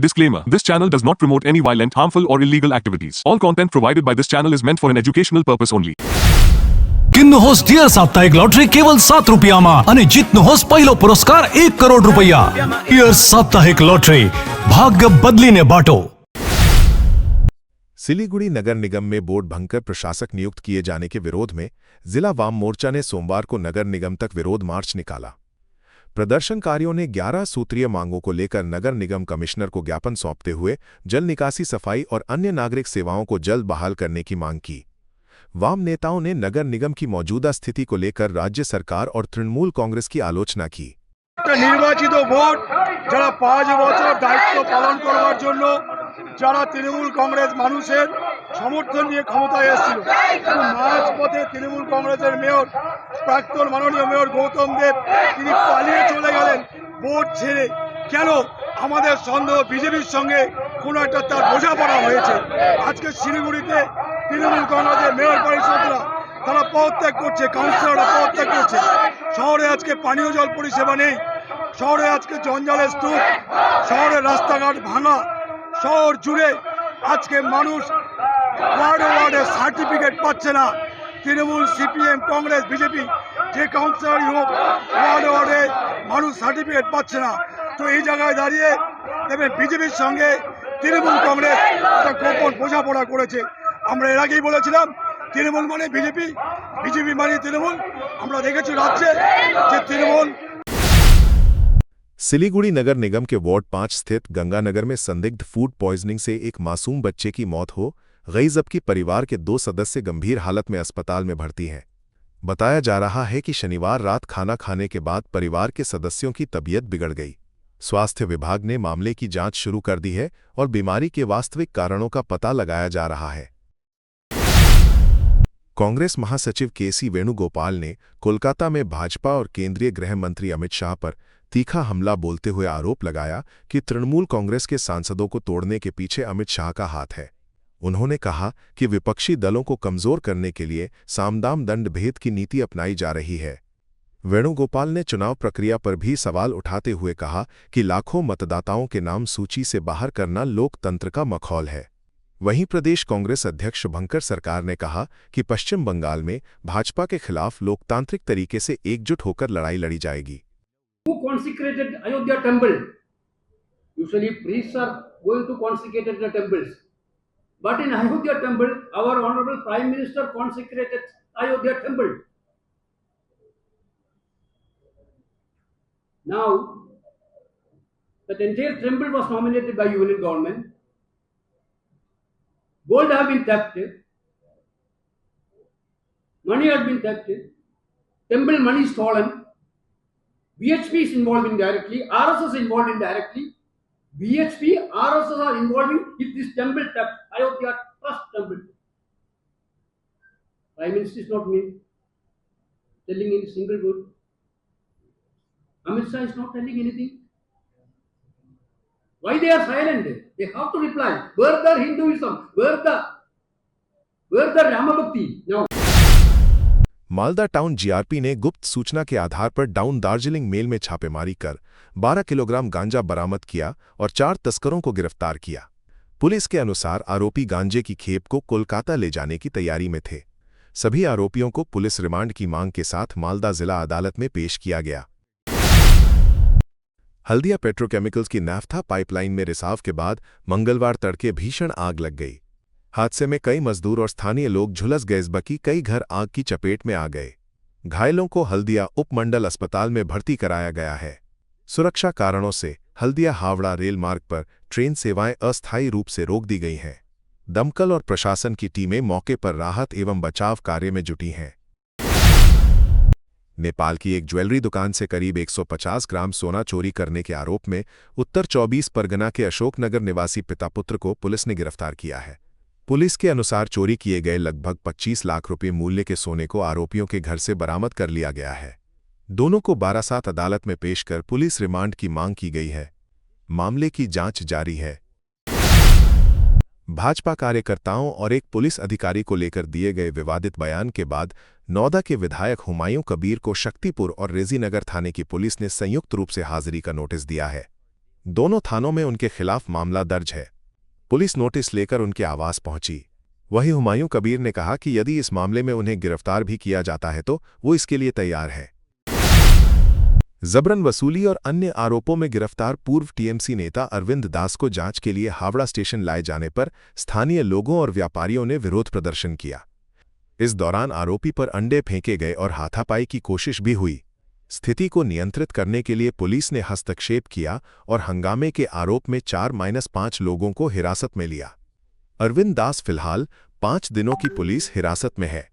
Disclaimer: This channel does not promote any violent, harmful, or illegal activities. All content provided by this channel is meant for an educational purpose only. કિન્નુ હોસ dear સાપ્તાહિક lottery કેવલ 7 રૂપિયામાં અને જીતનો હોસ પહેલો પુરસ્કાર 1 કરોડ રૂપિયા। ડિયર સાપ્તાહિક લોટરી, ભાગ્ય બદલીને બાટો। सिलीगुड़ी नगर निगम में बोर्ड भंगकर प्रशासक नियुक्त किए जाने के विरोध में जिला वाम मोर्चा ने सोमवार को नगर निगम तक विरोध मार्च निकाला। प्रदर्शनकारियों ने 11 सूत्रीय मांगों को लेकर नगर निगम कमिश्नर को ज्ञापन सौंपते हुए जल निकासी, सफाई और अन्य नागरिक सेवाओं को जल्द बहाल करने की मांग की। वाम नेताओं ने नगर निगम की मौजूदा स्थिति को लेकर राज्य सरकार और तृणमूल कांग्रेस की आलोचना की। নির্বাচিত ভোট যারা 5 বছর দায়িত্ব পালন করার জন্য যারা তৃণমূল কংগ্রেস মানুষের সমর্থন নিয়ে ক্ষমতায় এসেছিল, মাঝপথে তৃণমূল কংগ্রেসের মেয়র, প্রাক্তন মাননীয় মেয়র গৌতম দেব, তিনি পালিয়ে চলে গেলেন ভোট ছেড়ে। কেন? আমাদের সন্দেহ বিজেপির সঙ্গে কোনো একটা তার বোঝাপড়া হয়েছে। আজকে শিলিগুড়িতে তৃণমূল কংগ্রেসের মেয়র পরিষদরা তারা পদত্যাগ করছে, কাউন্সিলররা পদত্যাগ করছে। শহরে আজকে পানীয় জল পরিষেবা নেই, শহরে আজকে জঞ্জালের স্তূপ, শহরের রাস্তাঘাট ভাঙা, শহর জুড়ে আজকে মানুষ ওয়ার্ডে ওয়ার্ডে সার্টিফিকেট পাচ্ছে না। তৃণমূল, সিপিএম, কংগ্রেস, বিজেপি যে কাউন্সিলরই হোক, ওয়ার্ডে ওয়ার্ডে মানুষ সার্টিফিকেট পাচ্ছে না। তো এই জায়গায় দাঁড়িয়ে দেখবেন বিজেপির সঙ্গে তৃণমূল কংগ্রেস একটা গোপন বোঝাপড়া করেছে। আমরা এর আগেই বলেছিলাম তৃণমূল মানে বিজেপি, বিজেপি মানে তৃণমূল। আমরা দেখেছি রাজ্যে যে তৃণমূল। सिलीगुड़ी नगर निगम के वार्ड 5 स्थित गंगानगर में संदिग्ध फूड पॉइजनिंग से एक मासूम बच्चे की मौत हो गई, जबकि परिवार के 2 सदस्य गंभीर हालत में अस्पताल में भर्ती हैं। बताया जा रहा है कि शनिवार रात खाना खाने के बाद परिवार के सदस्यों की तबीयत बिगड़ गई। स्वास्थ्य विभाग ने मामले की जांच शुरू कर दी है और बीमारी के वास्तविक कारणों का पता लगाया जा रहा है। कांग्रेस महासचिव केसी वेणुगोपाल ने कोलकाता में भाजपा और केंद्रीय गृह मंत्री अमित शाह पर तीखा हमला बोलते हुए आरोप लगाया कि तृणमूल कांग्रेस के सांसदों को तोड़ने के पीछे अमित शाह का हाथ है। उन्होंने कहा कि विपक्षी दलों को कमजोर करने के लिए सामदाम दंड भेद की नीति अपनाई जा रही है। वेणुगोपाल ने चुनाव प्रक्रिया पर भी सवाल उठाते हुए कहा कि लाखों मतदाताओं के नाम सूची से बाहर करना लोकतंत्र का मखौल है। वहीं प्रदेश कांग्रेस अध्यक्ष शुभंकर सरकार ने कहा कि पश्चिम बंगाल में भाजपा के खिलाफ लोकतांत्रिक तरीके से एकजुट होकर लड़ाई लड़ी जाएगी। Who consecrated Ayodhya temple? Usually priests are going to consecrate the temples. But in Ayodhya temple, our honorable Prime Minister consecrated Ayodhya temple. Now, that entire temple was nominated by union government. Gold have been theft. Money has been theft. Temple money stolen. BHP is involved indirectly, RSS is involved indirectly. BHP, RSS are involved in this temple theft, Ayodhya Trust temple. Prime Minister is not me telling any single word. Amit Shah is not telling anything. Why they are silent? They have to reply. Where the Hinduism? Where the Rama Bhakti? Now. Malda town GRP ने गुप्त सूचना के आधार पर down Darjeeling mail में छापेमारी कर 12 kilogram गांजा बरामद किया और 4 तस्करों को गिरफ्तार किया। पुलिस के अनुसार आरोपी गांजे की खेप को कोलकाता ले जाने की तैयारी में थे। सभी आरोपियों को पुलिस रिमांड की मांग के साथ मालदा जिला अदालत में पेश किया गया। हल्दिया पेट्रोकेमिकल्स की नाफ्था पाइपलाइन में रिसाव के बाद मंगलवार तड़के भीषण आग लग गई। हादसे में कई मजदूर और स्थानीय लोग झुलस गए, जबकि कई घर आग की चपेट में आ गए। घायलों को हल्दिया उपमंडल अस्पताल में भर्ती कराया गया है। सुरक्षा कारणों से हल्दिया हावड़ा रेल मार्ग पर ट्रेन सेवाएं अस्थायी रूप से रोक दी गई हैं। दमकल और प्रशासन की टीमें मौके पर राहत एवं बचाव कार्य में जुटी हैं। नेपाल की एक ज्वेलरी दुकान से करीब 150 ग्राम सोना चोरी करने के आरोप में उत्तर 24 परगना के अशोकनगर निवासी पिता पुत्र को पुलिस ने गिरफ्तार किया है। पुलिस के अनुसार चोरी किए गए लगभग 25 लाख रुपए मूल्य के सोने को आरोपियों के घर से बरामद कर लिया गया है। दोनों को 12/7 अदालत में पेश कर पुलिस रिमांड की मांग की गई है। मामले की जांच जारी है। भाजपा कार्यकर्ताओं और एक पुलिस अधिकारी को लेकर दिए गए विवादित बयान के बाद नौदा के विधायक हुमायूं कबीर को शक्तिपुर और रेजीनगर थाने की पुलिस ने संयुक्त रूप से हाजिरी का नोटिस दिया है। दोनों थानों में उनके खिलाफ मामला दर्ज है। पुलिस नोटिस लेकर उनके आवास पहुंची। वही हुमायूं कबीर ने कहा कि यदि इस मामले में उन्हें गिरफ्तार भी किया जाता है तो वो इसके लिए तैयार है। जबरन वसूली और अन्य आरोपों में गिरफ्तार पूर्व टीएमसी नेता अरविंद दास को जांच के लिए हावड़ा स्टेशन लाए जाने पर स्थानीय लोगों और व्यापारियों ने विरोध प्रदर्शन किया। इस दौरान आरोपी पर अंडे फेंके गए और हाथापाई की कोशिश भी हुई। स्थिति को नियंत्रित करने के लिए पुलिस ने हस्तक्षेप किया और हंगामे के आरोप में 4-5 लोगों को हिरासत में लिया। अरविंद दास फिलहाल 5 दिनों की पुलिस हिरासत में है।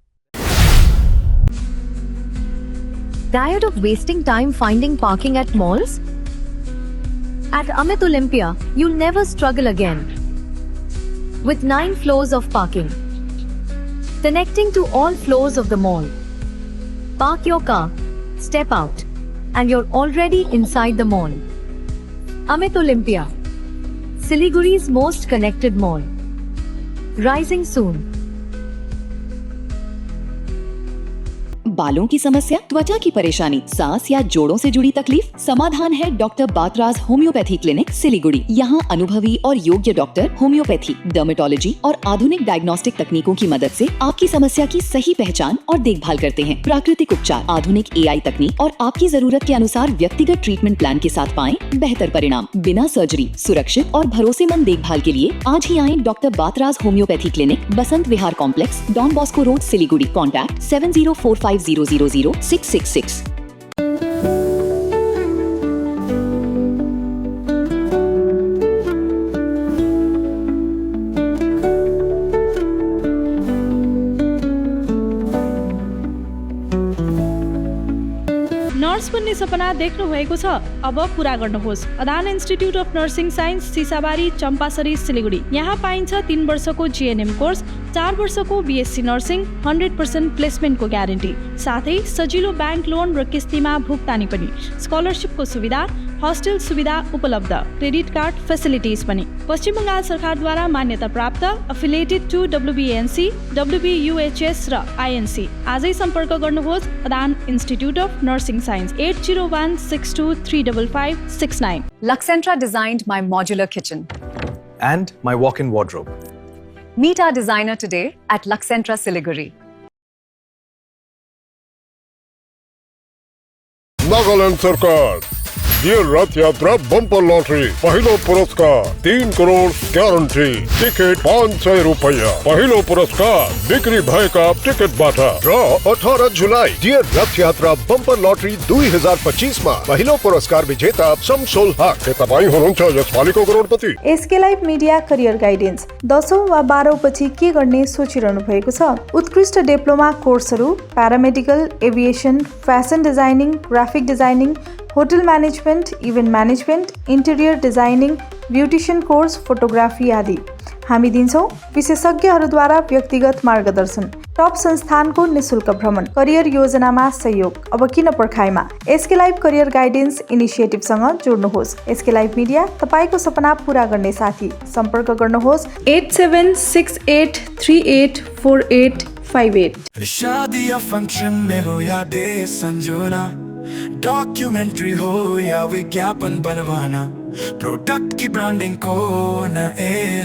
Tired of wasting time finding parking at malls? At Amit Olympia, you'll never struggle again. With 9 floors of parking, connecting to all floors of the mall. Park your car, step out, and you're already inside the mall. Amit Olympia, Siliguri's most connected mall. Rising soon. बालों की समस्या, त्वचा की परेशानी, सांस या जोड़ों से जुड़ी तकलीफ, समाधान है डॉक्टर बातराज होम्योपैथी क्लिनिक सिलीगुड़ी। यहाँ अनुभवी और योग्य डॉक्टर होम्योपैथी, डर्मेटोलॉजी और आधुनिक डायग्नोस्टिक तकनीकों की मदद से आपकी समस्या की सही पहचान और देखभाल करते हैं। प्राकृतिक उपचार, आधुनिक AI तकनीक और आपकी जरूरत के अनुसार व्यक्तिगत ट्रीटमेंट प्लान के साथ पाएं बेहतर परिणाम, बिना सर्जरी, सुरक्षित और भरोसेमंद देखभाल के लिए आज ही आए डॉक्टर बातराज homeopathy clinic, Basant Vihar complex, Don Bosco road, Siliguri. Contact 7045000666। Nurse बन्ने सपना देख्नु भएको छ, अब पूरा गर्नुहोस्। Adan institute of nursing science, Sisabari, Champasari, Siliguri. यहाँ पाइन्छ 3 वर्षको GNM कोर्स, 4 वर्षको BSc नर्सिङ, 100% प्लेसमेन्टको ग्यारेन्टी, साथै सजिलो ब्याङ्क लोन र किस्तीमा भुक्तानी पनि, स्कलरसिपको सुविधा, हस्टेल सुविधा उपलब्ध, क्रेडिट कार्ड फेसिलिटिज पनि। पश्चिम बङ्गाल सरकारद्वारा मान्यता प्राप्त, एफिलिएटेड टु WBNC, WBUHS र INC। आजै सम्पर्क गर्नुहोस् Adan institute of nursing science, 8016235569। Luxentra designed my modular kitchen. And my walk-in wardrobe. Meet our designer today at Luxentra Siliguri. Nagaland सरकार ये रथ यात्रा बम्पर लॉटरी पहिलो पुरस्कार 3 करोड़ ग्यारंटी, टिकट 500 रुपया। पहिलो पुरस्कार बिक्री भएका टिकटबाट र 18 जुलाई डियर रथ यात्रा बम्पर लॉटरी 2025 मा पहिलो पुरस्कार विजेता शमसुल हक। के तपाई हुनुहुन्छ यसपालिको करोडपति? SK live media career guidance. 10औं वा 12औं पछि के गर्ने सोचिरहनु भएको छ? उत्कृष्ट डिप्लोमा कोर्सहरू, paramedical, aviation, fashion designing, graphic designing, hotel management, event management, interior designing, beautician course, photography आदि। हामी दिन्छौँ विशेषज्ञहरूद्वारा व्यक्तिगत मार्गदर्शन, टप संस्थानको निशुल्क भ्रमण, करियर योजनामा सहयोग। अब किन पर्खाइमा? एसके लाइभ करियर गाइडेन्स इनिसिएटिभसँग जोड्नुहोस्। एसके लाइभ मिडिया, तपाईको सपना पूरा गर्ने साथी। सम्पर्क गर्नुहोस् 8768384858। शादी या फंक्शन में हो या डे संजोना, डॉक्यूमेंट्री हो या विज्ञापन बनवाना, प्रोडक्ट की ब्रांडिंग को न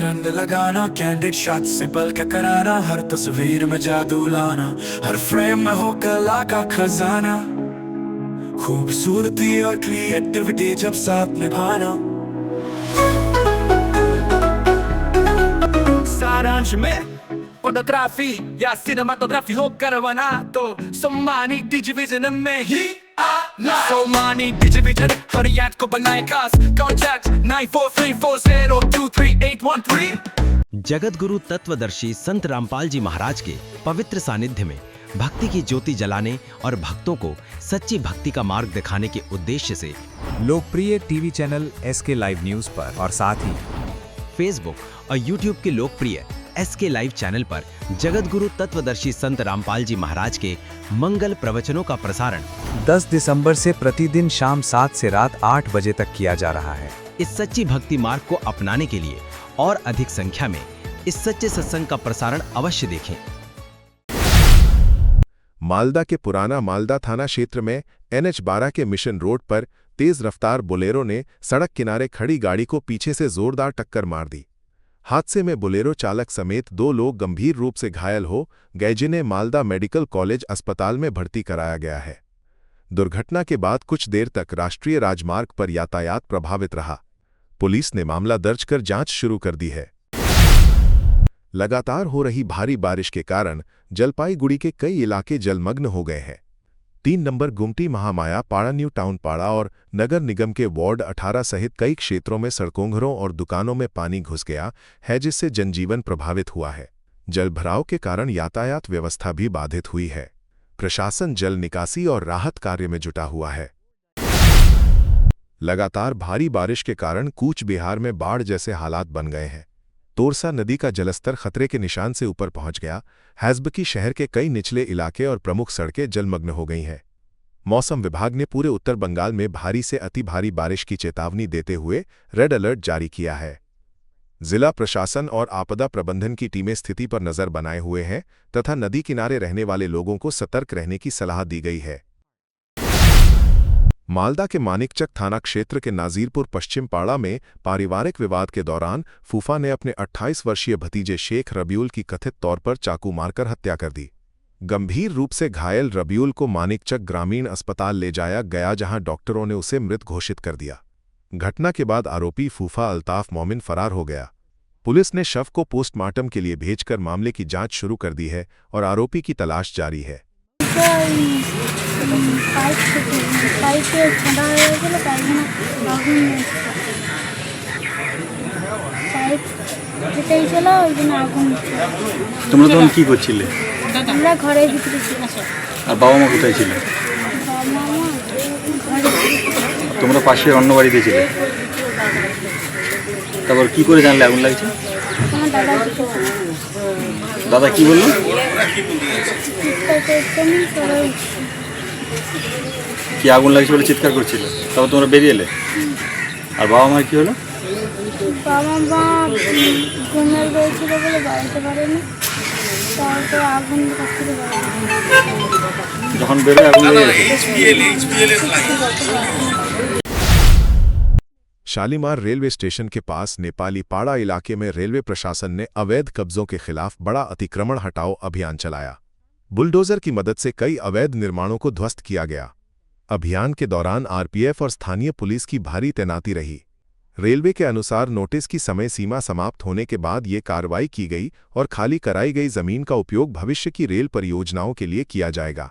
रंग लगाना, कैंडिड शॉट से बल्कि कराना, हर तस्वीर में जादू लाना, हर फ्रेम में हो कला का खजाना, खूबसूरती और क्रिएटिविटी जब साथ निभाना। सारांश में फोटोग्राफी या सिनेमाटोग्राफी हो करवाना तो सोमानी डिजिविजन में ही आना। सोमानी डिजिविजन हर याद को बनाए खास। कॉन्टैक्ट 9434023813। जगत गुरु तत्वदर्शी संत रामपाल जी महाराज के पवित्र सानिध्य में भक्ति की ज्योति जलाने और भक्तों को सच्ची भक्ति का मार्ग दिखाने के उद्देश्य से लोकप्रिय TV channel SK live news पर और साथ ही फेसबुक और यूट्यूब के लोकप्रिय एसके लाइव चैनल पर जगत गुरु तत्वदर्शी संत रामपाल जी महाराज के मंगल प्रवचनों का प्रसारण 10 दिसंबर से प्रतिदिन शाम 7 से रात 8 बजे तक किया जा रहा है। इस सच्ची भक्ति मार्ग को अपनाने के लिए और अधिक संख्या में इस सच्चे सत्संग का प्रसारण अवश्य देखें। मालदा के पुराना मालदा थाना क्षेत्र में NH 12 के मिशन रोड पर तेज रफ्तार बोलेरो ने सड़क किनारे खड़ी गाड़ी को पीछे से जोरदार टक्कर मार दी। हादसे में बोलेरो चालक समेत 2 लोग गंभीर रूप से घायल हो गए, जिन्हें मालदा मेडिकल कॉलेज अस्पताल में भर्ती कराया गया है। दुर्घटना के बाद कुछ देर तक राष्ट्रीय राजमार्ग पर यातायात प्रभावित रहा। पुलिस ने मामला दर्ज कर जांच शुरू कर दी है। लगातार हो रही भारी बारिश के कारण जलपाईगुड़ी के कई इलाके जलमग्न हो गए हैं। 3 नंबर गुमटी महामाया पाड़ा, न्यू टाउन पाड़ा और नगर निगम के वार्ड 18 सहित कई क्षेत्रों में सड़कों, घरों और दुकानों में पानी घुस गया है, जिससे जनजीवन प्रभावित हुआ है। जलभराव के कारण यातायात व्यवस्था भी बाधित हुई है। प्रशासन जल निकासी और राहत कार्य में जुटा हुआ है। लगातार भारी बारिश के कारण कूच बिहार में बाढ़ जैसे हालात बन गए हैं। तोरसा नदी का जलस्तर खतरे के निशान से ऊपर पहुंच गया। हैज़बकी शहर के कई निचले इलाके और प्रमुख सड़कें जलमग्न हो गई हैं। मौसम विभाग ने पूरे उत्तर बंगाल में भारी से अति भारी बारिश की चेतावनी देते हुए रेड अलर्ट जारी किया है। जिला प्रशासन और आपदा प्रबंधन की टीमें स्थिति पर नजर बनाए हुए हैं तथा नदी किनारे रहने वाले लोगों को सतर्क रहने की सलाह दी गई है। मालदा के मानिकचक थाना क्षेत्र के नाजीरपुर पश्चिम पाड़ा में पारिवारिक विवाद के दौरान फूफा ने अपने 28 वर्षीय भतीजे शेख रबियुल की कथित तौर पर चाकू मारकर हत्या कर दी। गंभीर रूप से घायल रबियुल को मानिकचक ग्रामीण अस्पताल ले जाया गया, जहां डॉक्टरों ने उसे मृत घोषित कर दिया। घटना के बाद आरोपी फूफा अल्ताफ मोमिन फरार हो गया। पुलिस ने शव को पोस्टमार्टम के लिए भेजकर मामले की जांच शुरू कर दी है और आरोपी की तलाश जारी है। তোমরা তখন কি করছিলে? আমরা ঘরের ভিতরে ছিলাম। আর বাবা মা কোথায় ছিল? তোমরা পাশে অন্য বাড়িতে ছিলে? তারপর কি করে জানলে আগুন লাগছে? আমার দাদা দাদা কি বললো? কি আগুন লাগছে বলে চিৎকার করছিল? তারপর তোমরা বেরিয়ে এলে? আর বাবা মা কি হলো? বাবা মা ঘুমের গেছিল বলে বাড়িতে পারেনি, তারপর আগুন কাছে যখন বেরোয় আগুন লেগে शालीमार रेलवे स्टेशन के पास नेपाली पाड़ा इलाके में रेलवे प्रशासन ने अवैध कब्जों के खिलाफ बड़ा अतिक्रमण हटाओ अभियान चलाया। बुलडोजर की मदद से कई अवैध निर्माणों को ध्वस्त किया गया। अभियान के दौरान आरपीएफ और स्थानीय पुलिस की भारी तैनाती रही। रेलवे के अनुसार नोटिस की समय सीमा समाप्त होने के बाद ये कार्रवाई की गई और खाली कराई गई जमीन का उपयोग भविष्य की रेल परियोजनाओं के लिए किया जाएगा।